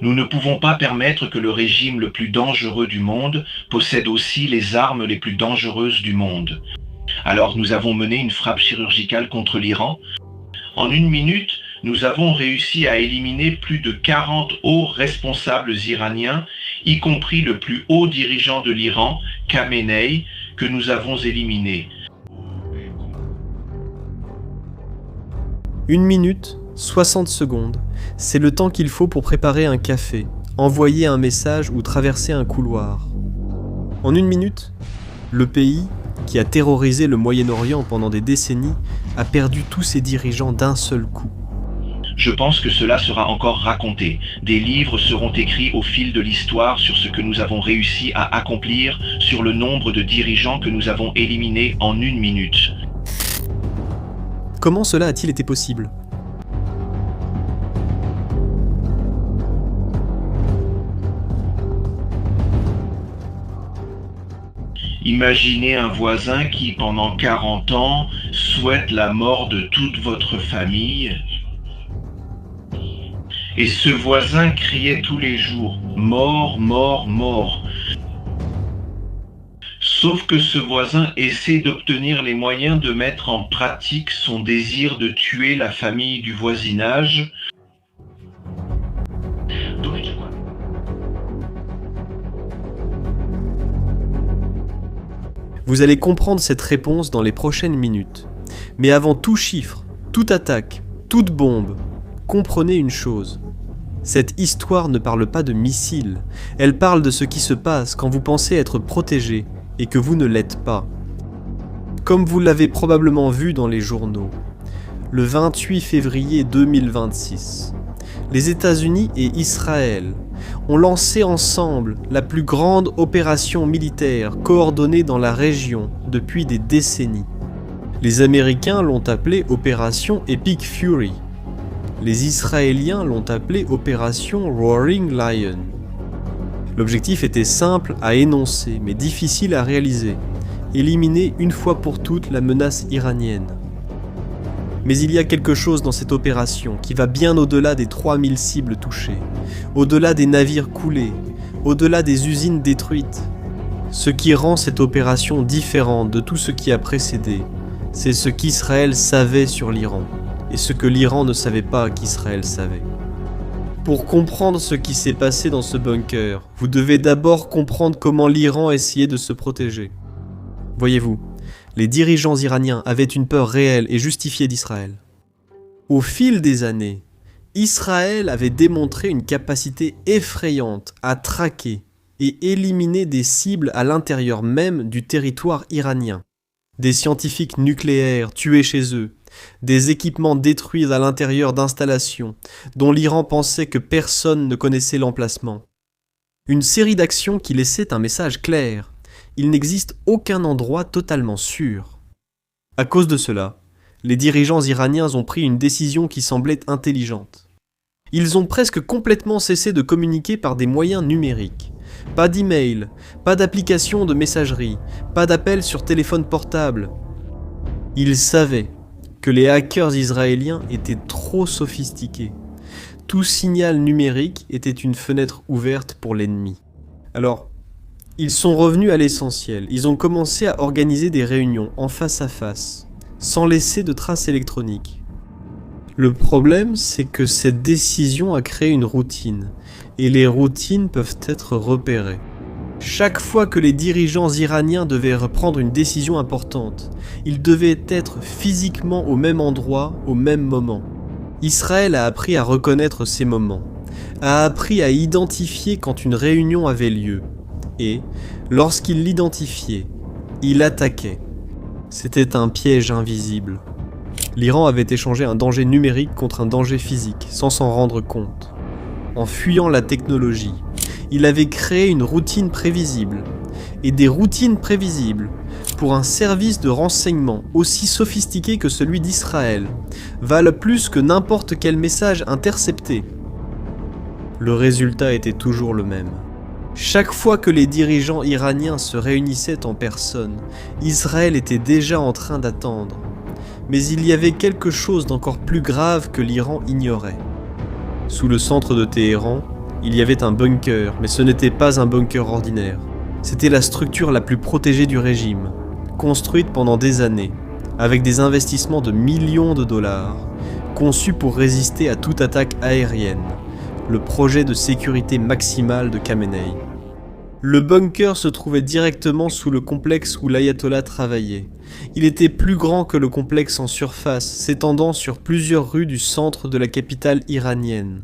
Nous ne pouvons pas permettre que le régime le plus dangereux du monde possède aussi les armes les plus dangereuses du monde. Alors nous avons mené une frappe chirurgicale contre l'Iran. En une minute, nous avons réussi à éliminer plus de 40 hauts responsables iraniens, y compris le plus haut dirigeant de l'Iran, Khamenei, que nous avons éliminé. 1 minute, 60 secondes, c'est le temps qu'il faut pour préparer un café, envoyer un message ou traverser un couloir. En 1 minute, le pays, qui a terrorisé le Moyen-Orient pendant des décennies, a perdu tous ses dirigeants d'un seul coup. Je pense que cela sera encore raconté. Des livres seront écrits au fil de l'histoire sur ce que nous avons réussi à accomplir, sur le nombre de dirigeants que nous avons éliminés en 1 minute. Comment cela a-t-il été possible ? Imaginez un voisin qui, pendant 40 ans, souhaite la mort de toute votre famille. Et ce voisin criait tous les jours « Mort, mort, mort ». Sauf que ce voisin essaie d'obtenir les moyens de mettre en pratique son désir de tuer la famille du voisinage. Vous allez comprendre cette réponse dans les prochaines minutes. Mais avant tout chiffre, toute attaque, toute bombe, comprenez une chose. Cette histoire ne parle pas de missiles, elle parle de ce qui se passe quand vous pensez être protégé et que vous ne l'êtes pas. Comme vous l'avez probablement vu dans les journaux, le 28 février 2026, les États-Unis et Israël ont lancé ensemble la plus grande opération militaire coordonnée dans la région depuis des décennies. Les Américains l'ont appelée Opération Epic Fury. Les Israéliens l'ont appelée Opération Roaring Lion. L'objectif était simple à énoncer, mais difficile à réaliser. Éliminer une fois pour toutes la menace iranienne. Mais il y a quelque chose dans cette opération qui va bien au-delà des 3000 cibles touchées, au-delà des navires coulés, au-delà des usines détruites. Ce qui rend cette opération différente de tout ce qui a précédé, c'est ce qu'Israël savait sur l'Iran, et ce que l'Iran ne savait pas qu'Israël savait. Pour comprendre ce qui s'est passé dans ce bunker, vous devez d'abord comprendre comment l'Iran essayait de se protéger. Voyez-vous, les dirigeants iraniens avaient une peur réelle et justifiée d'Israël. Au fil des années, Israël avait démontré une capacité effrayante à traquer et éliminer des cibles à l'intérieur même du territoire iranien. Des scientifiques nucléaires tués chez eux, des équipements détruits à l'intérieur d'installations dont l'Iran pensait que personne ne connaissait l'emplacement. Une série d'actions qui laissaient un message clair. Il n'existe aucun endroit totalement sûr. À cause de cela, les dirigeants iraniens ont pris une décision qui semblait intelligente. Ils ont presque complètement cessé de communiquer par des moyens numériques. Pas d'email, pas d'application de messagerie, pas d'appel sur téléphone portable. Ils savaient que les hackers israéliens étaient trop sophistiqués. Tout signal numérique était une fenêtre ouverte pour l'ennemi. Alors, ils sont revenus à l'essentiel. Ils ont commencé à organiser des réunions en face à face, sans laisser de traces électroniques. Le problème, c'est que cette décision a créé une routine, et les routines peuvent être repérées. Chaque fois que les dirigeants iraniens devaient reprendre une décision importante, ils devaient être physiquement au même endroit, au même moment. Israël a appris à reconnaître ces moments, a appris à identifier quand une réunion avait lieu, et, lorsqu'il l'identifiait, il attaquait. C'était un piège invisible. L'Iran avait échangé un danger numérique contre un danger physique, sans s'en rendre compte. En fuyant la technologie, il avait créé une routine prévisible, et des routines prévisibles, pour un service de renseignement aussi sophistiqué que celui d'Israël, valent plus que n'importe quel message intercepté. Le résultat était toujours le même. Chaque fois que les dirigeants iraniens se réunissaient en personne, Israël était déjà en train d'attendre. Mais il y avait quelque chose d'encore plus grave que l'Iran ignorait. Sous le centre de Téhéran, Il y avait un bunker, mais ce n'était pas un bunker ordinaire. C'était la structure la plus protégée du régime, construite pendant des années, avec des investissements de millions de dollars, conçue pour résister à toute attaque aérienne, le projet de sécurité maximale de Khamenei. Le bunker se trouvait directement sous le complexe où l'ayatollah travaillait. Il était plus grand que le complexe en surface, s'étendant sur plusieurs rues du centre de la capitale iranienne.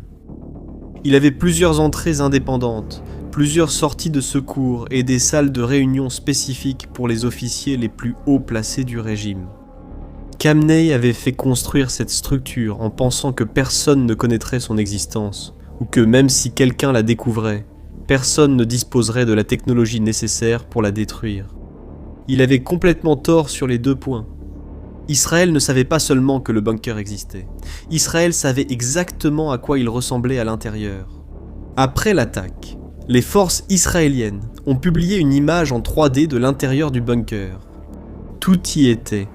Il avait plusieurs entrées indépendantes, plusieurs sorties de secours et des salles de réunion spécifiques pour les officiers les plus haut placés du régime. Khamenei avait fait construire cette structure en pensant que personne ne connaîtrait son existence, ou que même si quelqu'un la découvrait, personne ne disposerait de la technologie nécessaire pour la détruire. Il avait complètement tort sur les 2 points. Israël ne savait pas seulement que le bunker existait. Israël savait exactement à quoi il ressemblait à l'intérieur. Après l'attaque, les forces israéliennes ont publié une image en 3D de l'intérieur du bunker. Tout y était.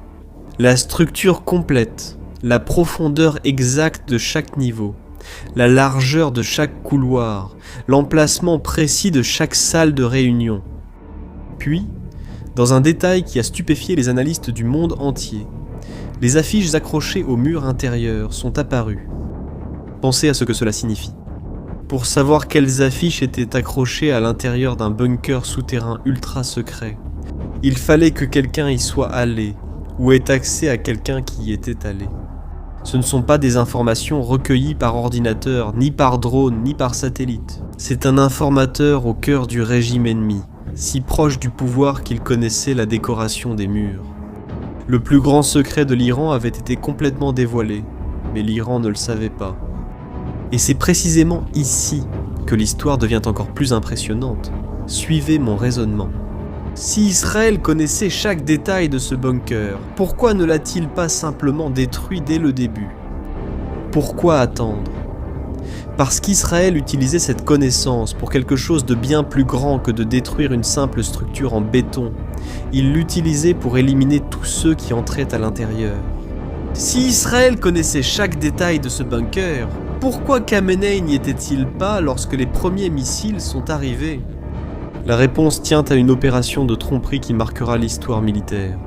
La structure complète, la profondeur exacte de chaque niveau, la largeur de chaque couloir, l'emplacement précis de chaque salle de réunion. Puis, dans un détail qui a stupéfié les analystes du monde entier, les affiches accrochées au mur intérieur sont apparues. Pensez à ce que cela signifie. Pour savoir quelles affiches étaient accrochées à l'intérieur d'un bunker souterrain ultra secret, il fallait que quelqu'un y soit allé, ou ait accès à quelqu'un qui y était allé. Ce ne sont pas des informations recueillies par ordinateur, ni par drone, ni par satellite. C'est un informateur au cœur du régime ennemi, si proche du pouvoir qu'il connaissait la décoration des murs. Le plus grand secret de l'Iran avait été complètement dévoilé, mais l'Iran ne le savait pas. Et c'est précisément ici que l'histoire devient encore plus impressionnante. Suivez mon raisonnement. Si Israël connaissait chaque détail de ce bunker, pourquoi ne l'a-t-il pas simplement détruit dès le début? Pourquoi attendre? Parce qu'Israël utilisait cette connaissance pour quelque chose de bien plus grand que de détruire une simple structure en béton. Il l'utilisait pour éliminer tous ceux qui entraient à l'intérieur. Si Israël connaissait chaque détail de ce bunker, pourquoi Khamenei n'y était-il pas lorsque les premiers missiles sont arrivés? La réponse tient à une opération de tromperie qui marquera l'histoire militaire.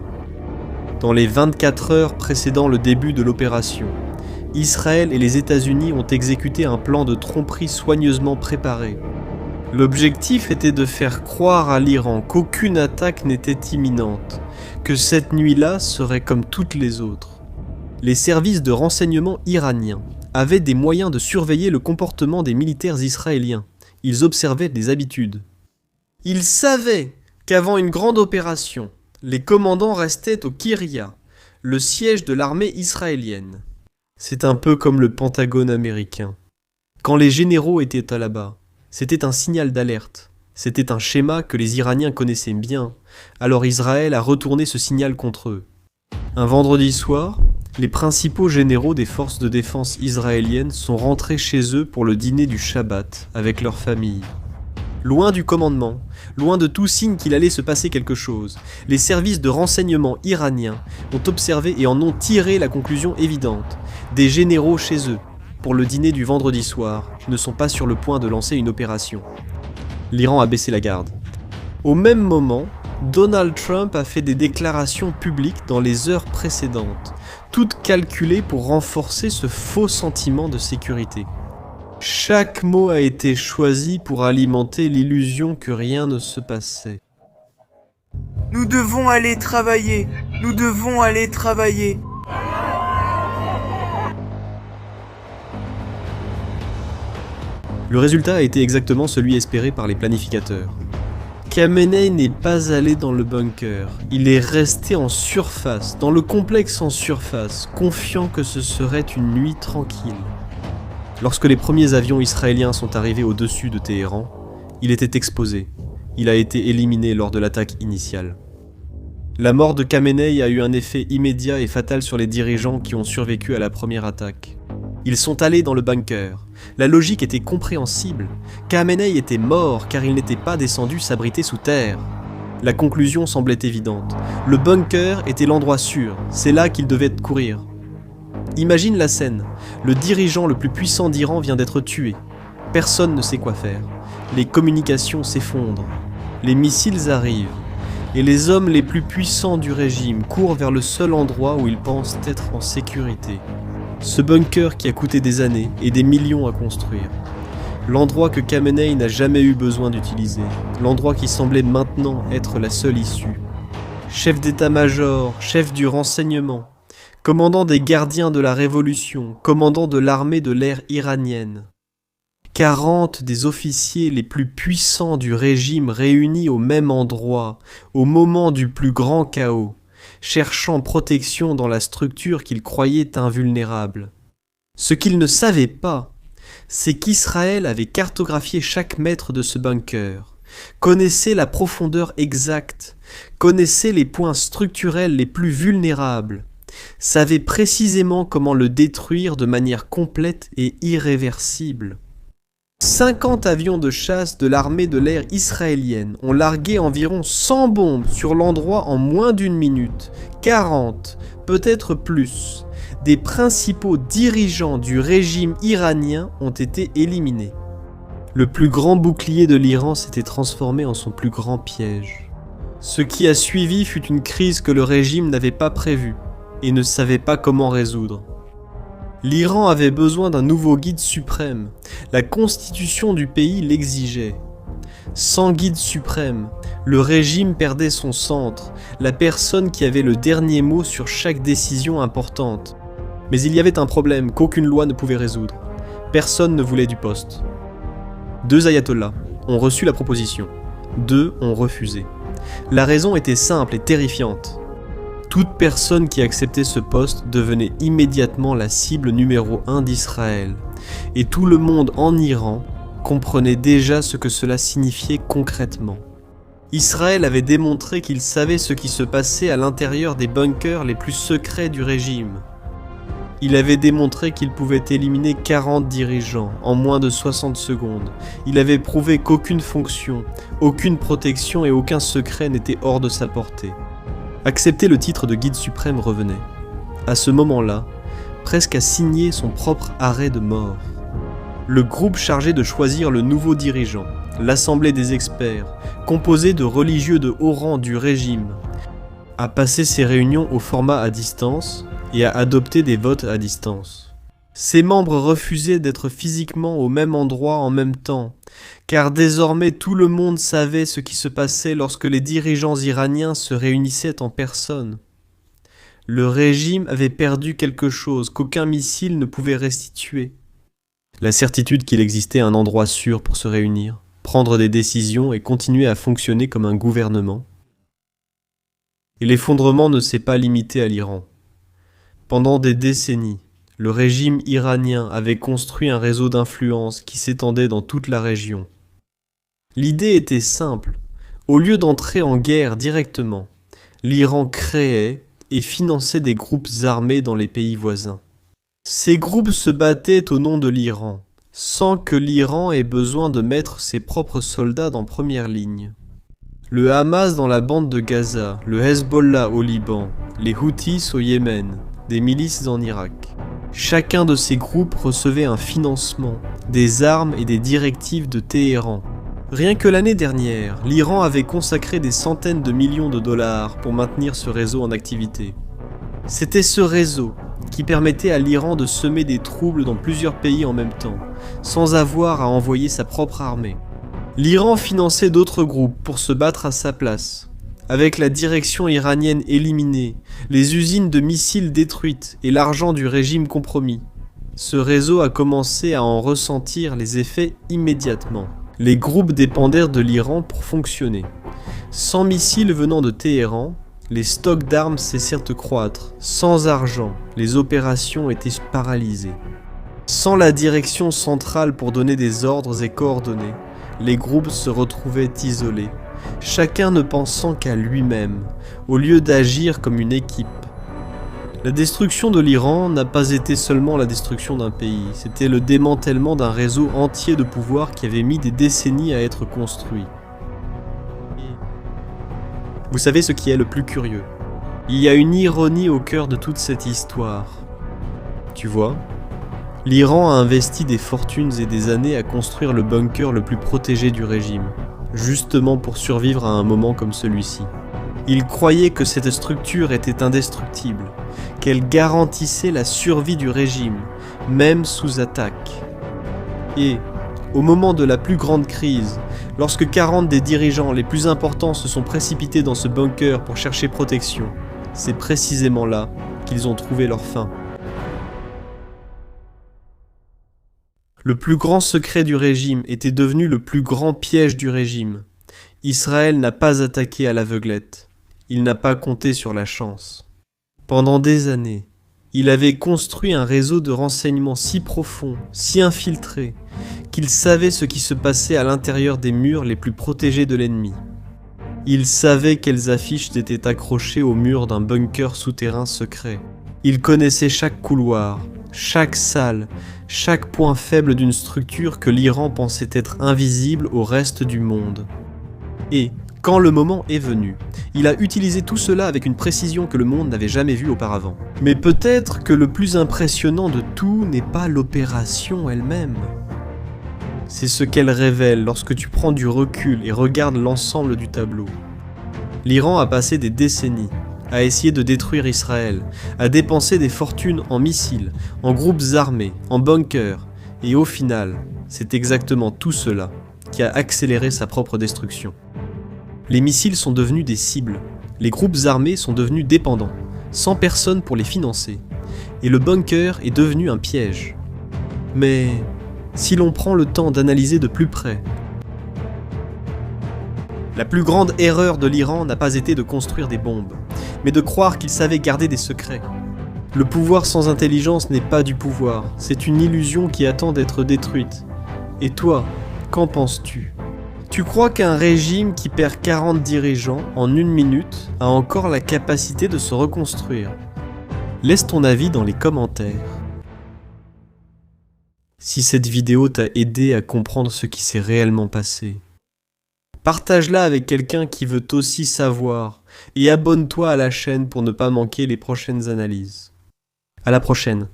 Dans les 24 heures précédant le début de l'opération, Israël et les États-Unis ont exécuté un plan de tromperie soigneusement préparé. L'objectif était de faire croire à l'Iran qu'aucune attaque n'était imminente, que cette nuit-là serait comme toutes les autres. Les services de renseignement iraniens avaient des moyens de surveiller le comportement des militaires israéliens. Ils observaient des habitudes. Ils savaient qu'avant une grande opération, les commandants restaient au Kiryat, le siège de l'armée israélienne. C'est un peu comme le Pentagone américain. Quand les généraux étaient là-bas, c'était un signal d'alerte. C'était un schéma que les Iraniens connaissaient bien, alors Israël a retourné ce signal contre eux. Un vendredi soir, les principaux généraux des forces de défense israéliennes sont rentrés chez eux pour le dîner du Shabbat avec leurs familles. Loin du commandement, loin de tout signe qu'il allait se passer quelque chose, les services de renseignement iraniens ont observé et en ont tiré la conclusion évidente. Des généraux chez eux, pour le dîner du vendredi soir, ne sont pas sur le point de lancer une opération. L'Iran a baissé la garde. Au même moment, Donald Trump a fait des déclarations publiques dans les heures précédentes, toutes calculées pour renforcer ce faux sentiment de sécurité. Chaque mot a été choisi pour alimenter l'illusion que rien ne se passait. Nous devons aller travailler. Nous devons aller travailler. Le résultat a été exactement celui espéré par les planificateurs. Khamenei n'est pas allé dans le bunker. Il est resté en surface, dans le complexe en surface, confiant que ce serait une nuit tranquille. Lorsque les premiers avions israéliens sont arrivés au-dessus de Téhéran, il était exposé. Il a été éliminé lors de l'attaque initiale. La mort de Khamenei a eu un effet immédiat et fatal sur les dirigeants qui ont survécu à la première attaque. Ils sont allés dans le bunker. La logique était compréhensible. Khamenei était mort car il n'était pas descendu s'abriter sous terre. La conclusion semblait évidente. Le bunker était l'endroit sûr, c'est là qu'il devait courir. Imagine la scène. Le dirigeant le plus puissant d'Iran vient d'être tué. Personne ne sait quoi faire. Les communications s'effondrent. Les missiles arrivent. Et les hommes les plus puissants du régime courent vers le seul endroit où ils pensent être en sécurité. Ce bunker qui a coûté des années et des millions à construire. L'endroit que Khamenei n'a jamais eu besoin d'utiliser. L'endroit qui semblait maintenant être la seule issue. Chef d'état-major, chef du renseignement, commandant des gardiens de la révolution, commandant de l'armée de l'air iranienne. 40 des officiers les plus puissants du régime réunis au même endroit, au moment du plus grand chaos, cherchant protection dans la structure qu'ils croyaient invulnérable. Ce qu'ils ne savaient pas, c'est qu'Israël avait cartographié chaque mètre de ce bunker, connaissait la profondeur exacte, connaissait les points structurels les plus vulnérables, savait précisément comment le détruire de manière complète et irréversible. 50 avions de chasse de l'armée de l'air israélienne ont largué environ 100 bombes sur l'endroit en moins d'une minute. 40, peut-être plus, des principaux dirigeants du régime iranien ont été éliminés. Le plus grand bouclier de l'Iran s'était transformé en son plus grand piège. Ce qui a suivi fut une crise que le régime n'avait pas prévue et ne savait pas comment résoudre. L'Iran avait besoin d'un nouveau guide suprême. La constitution du pays l'exigeait. Sans guide suprême, le régime perdait son centre, la personne qui avait le dernier mot sur chaque décision importante. Mais il y avait un problème qu'aucune loi ne pouvait résoudre. Personne ne voulait du poste. 2 ayatollahs ont reçu la proposition. 2 ont refusé. La raison était simple et terrifiante. Toute personne qui acceptait ce poste devenait immédiatement la cible numéro 1 d'Israël, et tout le monde en Iran comprenait déjà ce que cela signifiait concrètement. Israël avait démontré qu'il savait ce qui se passait à l'intérieur des bunkers les plus secrets du régime. Il avait démontré qu'il pouvait éliminer 40 dirigeants en moins de 60 secondes. Il avait prouvé qu'aucune fonction, aucune protection et aucun secret n'était hors de sa portée. Accepter le titre de guide suprême revenait, à ce moment-là, presque à signer son propre arrêt de mort. Le groupe chargé de choisir le nouveau dirigeant, l'assemblée des experts, composée de religieux de haut rang du régime, a passé ses réunions au format à distance et a adopté des votes à distance. Ses membres refusaient d'être physiquement au même endroit en même temps, car désormais tout le monde savait ce qui se passait lorsque les dirigeants iraniens se réunissaient en personne. Le régime avait perdu quelque chose qu'aucun missile ne pouvait restituer. La certitude qu'il existait un endroit sûr pour se réunir, prendre des décisions et continuer à fonctionner comme un gouvernement. Et l'effondrement ne s'est pas limité à l'Iran. Pendant des décennies, le régime iranien avait construit un réseau d'influence qui s'étendait dans toute la région. L'idée était simple. Au lieu d'entrer en guerre directement, l'Iran créait et finançait des groupes armés dans les pays voisins. Ces groupes se battaient au nom de l'Iran, sans que l'Iran ait besoin de mettre ses propres soldats en première ligne. Le Hamas dans la bande de Gaza, le Hezbollah au Liban, les Houthis au Yémen, des milices en Irak. Chacun de ces groupes recevait un financement, des armes et des directives de Téhéran. Rien que l'année dernière, l'Iran avait consacré des centaines de millions de dollars pour maintenir ce réseau en activité. C'était ce réseau qui permettait à l'Iran de semer des troubles dans plusieurs pays en même temps, sans avoir à envoyer sa propre armée. L'Iran finançait d'autres groupes pour se battre à sa place. Avec la direction iranienne éliminée, les usines de missiles détruites et l'argent du régime compromis, ce réseau a commencé à en ressentir les effets immédiatement. Les groupes dépendèrent de l'Iran pour fonctionner. Sans missiles venant de Téhéran, les stocks d'armes cessèrent de croître. Sans argent, les opérations étaient paralysées. Sans la direction centrale pour donner des ordres et coordonner, les groupes se retrouvaient isolés, chacun ne pensant qu'à lui-même, au lieu d'agir comme une équipe. La destruction de l'Iran n'a pas été seulement la destruction d'un pays, c'était le démantèlement d'un réseau entier de pouvoir qui avait mis des décennies à être construit. Vous savez ce qui est le plus curieux? Il y a une ironie au cœur de toute cette histoire. Tu vois, L'Iran a investi des fortunes et des années à construire le bunker le plus protégé du régime, justement pour survivre à un moment comme celui-ci. Ils croyaient que cette structure était indestructible, qu'elle garantissait la survie du régime, même sous attaque. Et, au moment de la plus grande crise, lorsque 40 des dirigeants les plus importants se sont précipités dans ce bunker pour chercher protection, c'est précisément là qu'ils ont trouvé leur fin. Le plus grand secret du régime était devenu le plus grand piège du régime. Israël n'a pas attaqué à l'aveuglette. Il n'a pas compté sur la chance. Pendant des années, il avait construit un réseau de renseignements si profond, si infiltré, qu'il savait ce qui se passait à l'intérieur des murs les plus protégés de l'ennemi. Il savait quelles affiches étaient accrochées au mur d'un bunker souterrain secret. Il connaissait chaque couloir, chaque salle, chaque point faible d'une structure que l'Iran pensait être invisible au reste du monde. Et, quand le moment est venu, il a utilisé tout cela avec une précision que le monde n'avait jamais vue auparavant. Mais peut-être que le plus impressionnant de tout n'est pas l'opération elle-même. C'est ce qu'elle révèle lorsque tu prends du recul et regardes l'ensemble du tableau. L'Iran a passé des décennies à essayer de détruire Israël, à dépenser des fortunes en missiles, en groupes armés, en bunkers, et au final, c'est exactement tout cela qui a accéléré sa propre destruction. Les missiles sont devenus des cibles, les groupes armés sont devenus dépendants, sans personne pour les financer, et le bunker est devenu un piège. Mais si l'on prend le temps d'analyser de plus près, la plus grande erreur de l'Iran n'a pas été de construire des bombes, mais de croire qu'il savait garder des secrets. Le pouvoir sans intelligence n'est pas du pouvoir, c'est une illusion qui attend d'être détruite. Et toi, qu'en penses-tu ? Tu crois qu'un régime qui perd 40 dirigeants en 1 minute a encore la capacité de se reconstruire ? Laisse ton avis dans les commentaires. Si cette vidéo t'a aidé à comprendre ce qui s'est réellement passé, partage-la avec quelqu'un qui veut aussi savoir et abonne-toi à la chaîne pour ne pas manquer les prochaines analyses. À la prochaine.